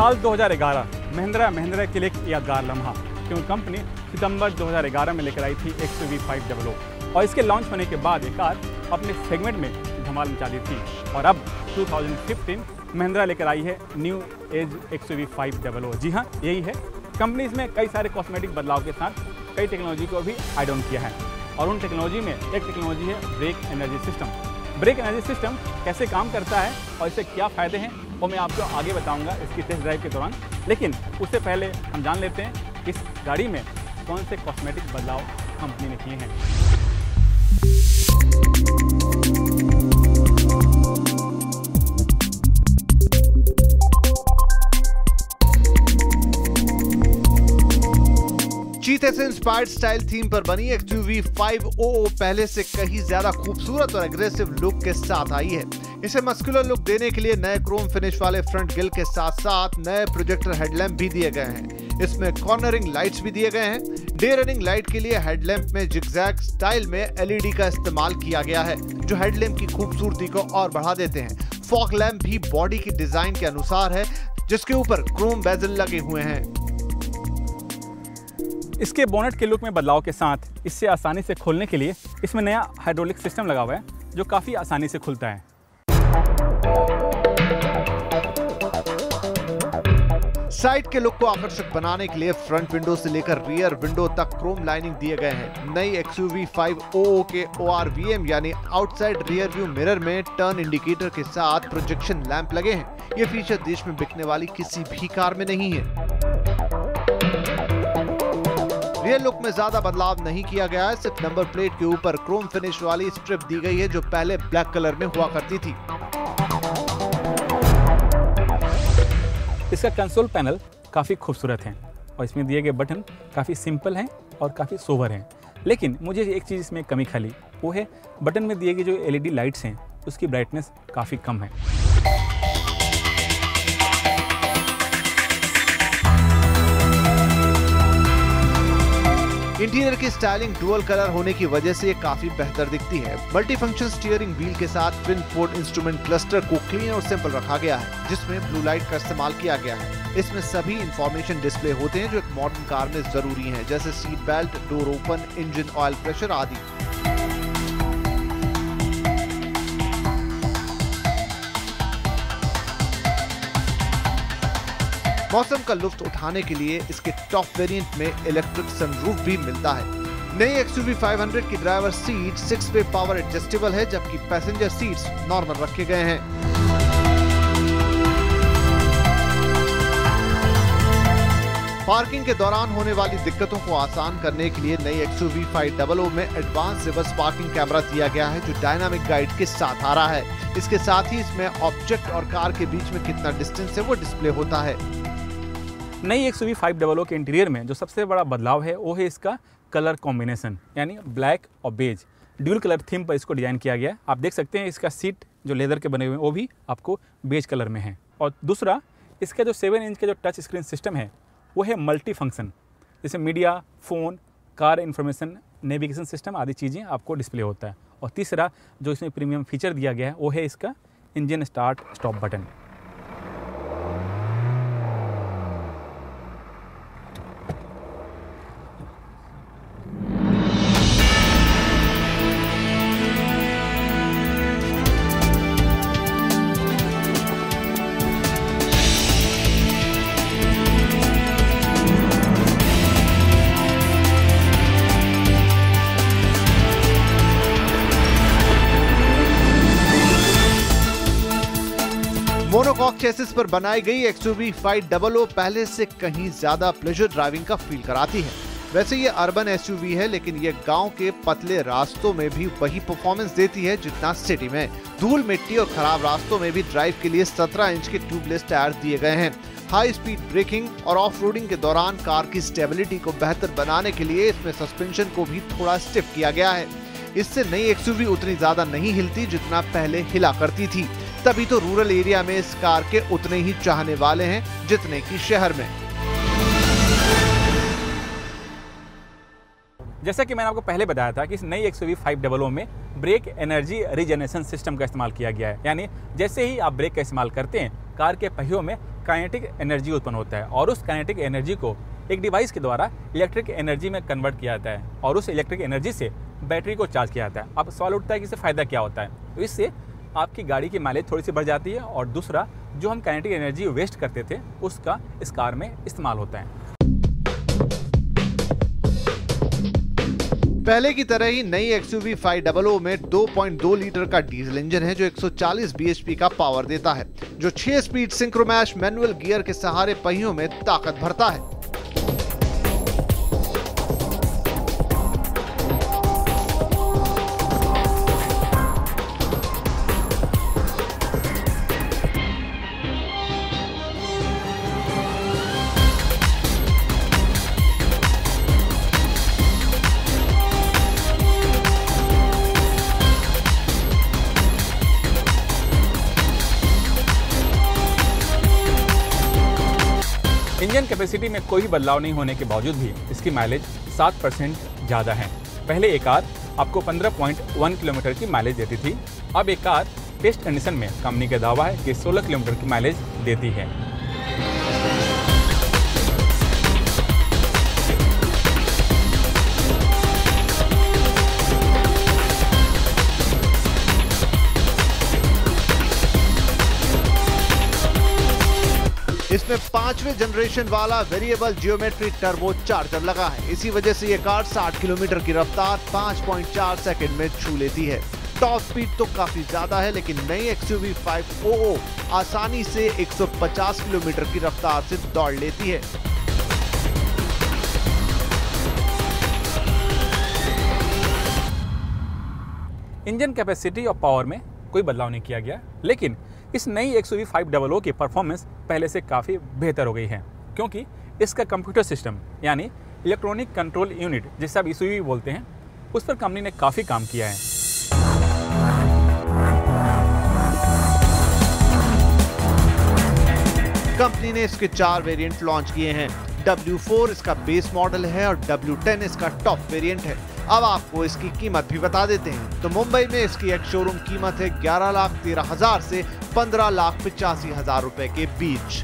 साल 2011 महिंद्रा के लिए एक यादगार लम्हा, क्योंकि कंपनी सितंबर 2011 में लेकर आई थी XUV500 और इसके लॉन्च होने के बाद ये कार अपने सेगमेंट में धमाल मचा दी थी। और अब 2015 महिंद्रा लेकर आई है न्यू एज XUV500। जी हाँ, यही है। कंपनी इसमें कई सारे कॉस्मेटिक बदलाव के साथ कई टेक्नोलॉजी को भी ऐड ऑन किया है और उन टेक्नोलॉजी में एक टेक्नोलॉजी है brake energy system. Brake energy system कैसे काम करता है और इससे क्या फ़ायदे हैं वो मैं आपको आगे बताऊंगा इसकी टेस्ट ड्राइव के दौरान। लेकिन उससे पहले हम जान लेते हैं इस गाड़ी में कौन से कॉस्मेटिक बदलाव कंपनी ने किए हैं। चीते से इंस्पायर्ड स्टाइल थीम पर बनी XUV500 पहले से कहीं ज्यादा खूबसूरत और एग्रेसिव लुक के साथ आई है। इसे मस्कुलर लुक देने के लिए नए क्रोम फिनिश वाले फ्रंट ग्रिल के साथ साथ नए प्रोजेक्टर हेडलैम्प भी दिए गए हैं। इसमें कॉर्नरिंग लाइट्स भी दिए गए हैं। डे रनिंग लाइट के लिए हेडलैम्प में जिगजैग स्टाइल में LED का इस्तेमाल किया गया है, जो हेडलैम्प की खूबसूरती को और बढ़ा देते हैं। फॉग लैम्प भी बॉडी की डिजाइन के अनुसार है, जिसके ऊपर क्रोम बेजल लगे हुए हैं। इसके बोनेट के लुक में बदलाव के साथ इससे आसानी से खोलने के लिए इसमें नया हाइड्रोलिक सिस्टम लगा हुआ है, जो काफ़ी आसानी से खुलता है। साइड के लुक को आकर्षक बनाने के लिए फ्रंट विंडो से लेकर रियर विंडो तक क्रोम लाइनिंग दिए गए हैं। नई XUV500 के ORVM यानी आउटसाइड रियर व्यू मिरर में टर्न इंडिकेटर के साथ प्रोजेक्शन लैंप लगे हैं। ये फीचर देश में बिकने वाली किसी भी कार में नहीं है। रियर लुक में ज्यादा बदलाव नहीं किया गया है, सिर्फ नंबर प्लेट के ऊपर क्रोम फिनिश वाली स्ट्रिप दी गई है, जो पहले ब्लैक कलर में हुआ करती थी। इसका कंसोल पैनल काफ़ी खूबसूरत है और इसमें दिए गए बटन काफ़ी सिंपल हैं और काफ़ी सोबर हैं। लेकिन मुझे एक चीज़ इसमें कमी खली, वो है बटन में दिए गए जो LED लाइट्स हैं उसकी ब्राइटनेस काफ़ी कम है। इंटीरियर की स्टाइलिंग डुअल कलर होने की वजह से ये काफी बेहतर दिखती है। मल्टी फंक्शन स्टीयरिंग व्हील के साथ ट्विन पोर्ट इंस्ट्रूमेंट क्लस्टर को क्लीन और सिंपल रखा गया है, जिसमें ब्लू लाइट का इस्तेमाल किया गया है। इसमें सभी इंफॉर्मेशन डिस्प्ले होते हैं जो एक मॉडर्न कार में जरूरी हैं, जैसे seat belt, door open, engine oil pressure आदि। मौसम का लुत्फ उठाने के लिए इसके टॉप वेरिएंट में इलेक्ट्रिक सनरूफ भी मिलता है। नई XUV500 की ड्राइवर सीट 6 वे पावर एडजस्टेबल है, जबकि पैसेंजर सीट्स नॉर्मल रखे गए हैं। पार्किंग के दौरान होने वाली दिक्कतों को आसान करने के लिए नई XUV500 में एडवांस रिवर्स पार्किंग कैमरा दिया गया है, जो डायनामिक गाइड के साथ आ रहा है। इसके साथ ही इसमें ऑब्जेक्ट और कार के बीच में कितना डिस्टेंस है वो डिस्प्ले होता है। नई XUV500 के इंटीरियर में जो सबसे बड़ा बदलाव है वो है इसका कलर कॉम्बिनेशन, यानी ब्लैक और बेज ड्यूल कलर थीम पर इसको डिज़ाइन किया गया। आप देख सकते हैं इसका सीट जो लेदर के बने हुए हैं वो भी आपको बेज कलर में है। और दूसरा, इसका जो 7 इंच का जो टच स्क्रीन सिस्टम है वो है मल्टी फंक्शन, जैसे media, phone, car information, navigation system आदि चीज़ें आपको डिस्प्ले होता है। और तीसरा जो इसमें प्रीमियम फीचर दिया गया है वो है इसका engine start stop button. Monocoque chassis पर बनाई गई XUV500 पहले से कहीं ज्यादा प्लेजर ड्राइविंग का फील कराती है। वैसे ये अर्बन SUV है, लेकिन ये गांव के पतले रास्तों में भी वही परफॉर्मेंस देती है जितना सिटी में। धूल, मिट्टी और खराब रास्तों में भी ड्राइव के लिए 17 इंच के ट्यूबलेस टायर दिए गए हैं। हाई स्पीड ब्रेकिंग और ऑफ रोडिंग के दौरान कार की स्टेबिलिटी को बेहतर बनाने के लिए इसमें सस्पेंशन को भी थोड़ा स्टिफ किया गया है। इससे नई XUV उतनी ज्यादा नहीं हिलती जितना पहले हिला करती थी। तभी तो रूरल एरिया में इस कार के उतने ही चाहने वाले हैं जितने कि शहर में। जैसा कि मैंने आपको पहले बताया था कि इस नई XUV 500 में ब्रेक एनर्जी रीजनरेशन सिस्टम का इस्तेमाल किया गया है। यानी जैसे ही आप ब्रेक का इस्तेमाल करते हैं, कार के पहियों में काइनेटिक एनर्जी उत्पन्न होता है और उस काइनेटिक एनर्जी को एक डिवाइस के द्वारा इलेक्ट्रिक एनर्जी में कन्वर्ट किया जाता है और उस इलेक्ट्रिक एनर्जी से बैटरी को चार्ज किया जाता है। अब सवाल उठता है कि इससे फ़ायदा क्या होता है। तो इससे आपकी गाड़ी की माइलेज थोड़ी सी बढ़ जाती है और दूसरा, जो हम काइनेटिक एनर्जी वेस्ट करते थे उसका इस कार में इस्तेमाल होता है। पहले की तरह ही नई XUV 500 में 2.2 लीटर का डीजल इंजन है जो 140 bhp का पावर देता है, जो 6 स्पीड सिंक्रोमैश मैनुअल गियर के सहारे पहियों में ताकत भरता है। इंजन कैपेसिटी में कोई बदलाव नहीं होने के बावजूद भी इसकी माइलेज 7% ज़्यादा है। पहले ये कार आपको 15.1 किलोमीटर की माइलेज देती थी। अब ये कार टेस्ट कंडीशन में कंपनी का दावा है कि 16 किलोमीटर की माइलेज देती है। इसमें 5वें जनरेशन वाला वेरिएबल जियोमेट्री टर्बो चार्जर लगा है। इसी वजह से ये कार 60 किलोमीटर की रफ्तार 5.4 सेकंड में छू लेती है। टॉप स्पीड तो काफी ज्यादा है, लेकिन नई XUV 500 आसानी से 150 किलोमीटर की रफ्तार से दौड़ लेती है। इंजन कैपेसिटी और पावर में कोई बदलाव नहीं किया गया, लेकिन इस नई XUV 500 की परफॉर्मेंस पहले से काफ़ी बेहतर हो गई है, क्योंकि इसका कंप्यूटर सिस्टम यानी इलेक्ट्रॉनिक कंट्रोल यूनिट, जिसे आप ECU बोलते हैं, उस पर कंपनी ने काफ़ी काम किया है। कंपनी ने इसके 4 वेरिएंट लॉन्च किए हैं। W4 इसका बेस मॉडल है और W10 इसका टॉप वेरिएंट है। अब आपको इसकी कीमत भी बता देते हैं। तो मुंबई में इसकी एक शोरूम कीमत है 11,13,000 से 15,85,000 रुपए के बीच।